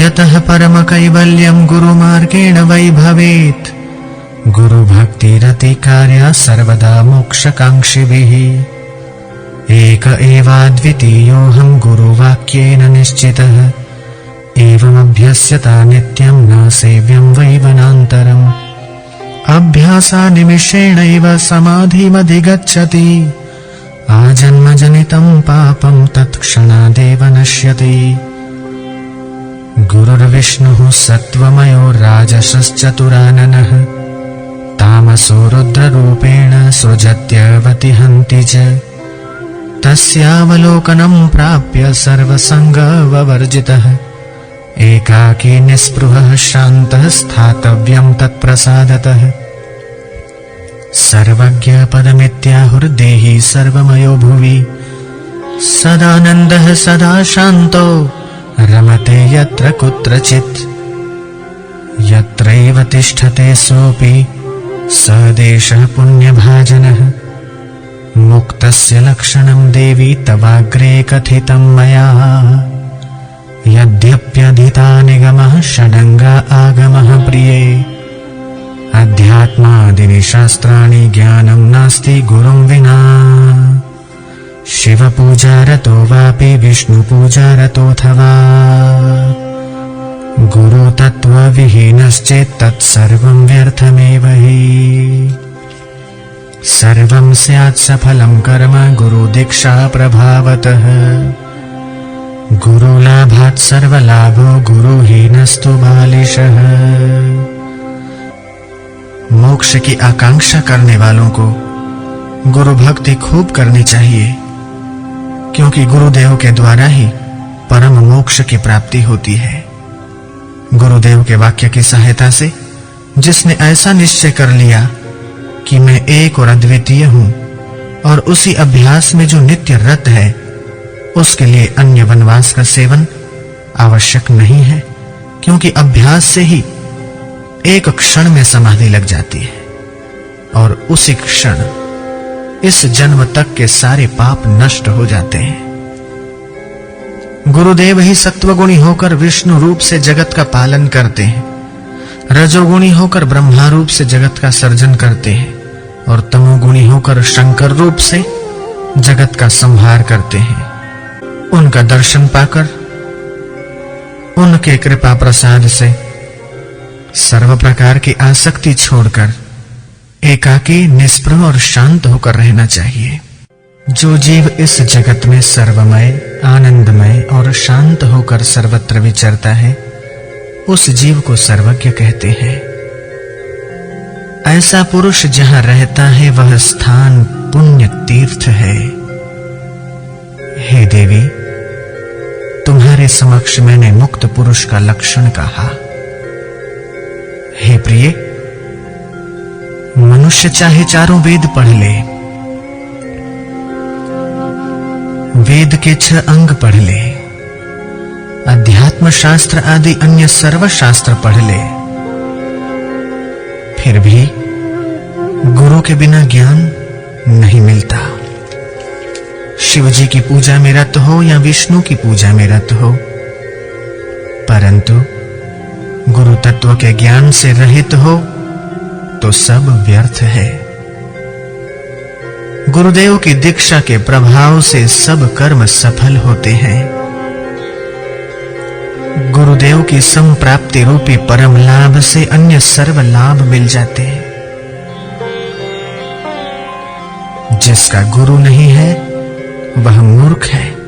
यतः परम कैवल्यं गुरुमार्गेण वै भवेत्। गुरु भक्तिरति कार्या सर्वदा मोक्षकांक्षिभिः। एक एवाद्वितीयोऽहं गुरुवाक्येन निश्चितः। एवमभ्यस्यता नित्यं न सेव्यं वै वनान्तरम्। अभ्यासानिमिषेणैव समाधिमधिगच्छति। आजन्मजनितं पापं तत्क्षणादेव नश्यति। गुरुर्विष्णुः सत्त्वमयो राजसश्चतुराननः। तामसो रुद्ररूपेण सृजत्यवतिहन्ति च। तस्यावलोकनं प्राप्य सर्वसङ्गवर्जितः। एकाकी निःस्पृहः शान्तः स्थातव्यं तत्प्रसादतः। सर्वज्ञपदमित्याहुर्देही सर्वमयो भुवि। सदानन्दः सदा शान्तो रमते यत्र कुत्रचित्। यत्रैव तिष्ठते सोऽपि स देशः पुण्यभाजनः। मुक्तस्य लक्षणं देवी तवाग्रे कथितं मया। यद्यप्यधिता निगमः षडङ्गा आगमः प्रिये। अध्यात्मादीनि शास्त्राणि ज्ञानं नास्ति गुरुं विना। शिवपूजारतो वापि विष्णुपूजारतोऽथवा। गुरुतत्त्वविहीनश्चेत् तत्सर्वं व्यर्थमेव हि। सर्वं स्यात् सफलं कर्म गुरुदीक्षा प्रभावतः। गुरुलाभात् सर्वलाभो गुरुहीनस्तु बालिशः। मोक्ष की आकांक्षा करने वालों को गुरु भक्ति खूब करनी चाहिए, क्योंकि गुरुदेव के द्वारा ही परम मोक्ष की प्राप्ति होती है। गुरुदेव के वाक्य की सहायता से जिसने ऐसा निश्चय कर लिया कि मैं एक और अद्वितीय हूं और उसी अभ्यास में जो नित्य रत है, उसके लिए अन्य वनवास का सेवन आवश्यक नहीं है, क्योंकि अभ्यास से ही एक क्षण में समाधि लग जाती है और उसी क्षण इस जन्म तक के सारे पाप नष्ट हो जाते हैं। गुरुदेव ही सत्वगुणी होकर विष्णु रूप से जगत का पालन करते हैं, रजोगुणी होकर ब्रह्मा रूप से जगत का सर्जन करते हैं और तमोगुणी होकर शंकर रूप से जगत का संहार करते हैं। उनका दर्शन पाकर, उनके कृपा प्रसाद से सर्व प्रकार की आसक्ति छोड़कर एकाकी निष्प्रभ और शांत होकर रहना चाहिए। जो जीव इस जगत में सर्वमय, आनंदमय और शांत होकर सर्वत्र विचरता है, उस जीव को सर्वज्ञ कहते हैं। ऐसा पुरुष जहां रहता है वह स्थान पुण्य तीर्थ है। हे देवी, तुम्हारे समक्ष मैंने मुक्त पुरुष का लक्षण कहा। हे प्रिय, मनुष्य चाहे चारों वेद पढ़ ले, वेद के 6 अंग पढ़ ले, अध्यात्म शास्त्र आदि अन्य सर्व शास्त्र पढ़ ले, फिर भी गुरु के बिना ज्ञान नहीं मिलता। शिव जी की पूजा में रत हो या विष्णु की पूजा में रत हो, परंतु गुरु तत्व के ज्ञान से रहित हो तो सब व्यर्थ है। गुरुदेव की दीक्षा के प्रभाव से सब कर्म सफल होते हैं। गुरुदेव की संप्राप्ति रूपी परम लाभ से अन्य सर्व लाभ मिल जाते हैं। जिसका गुरु नहीं है वह मूर्ख है।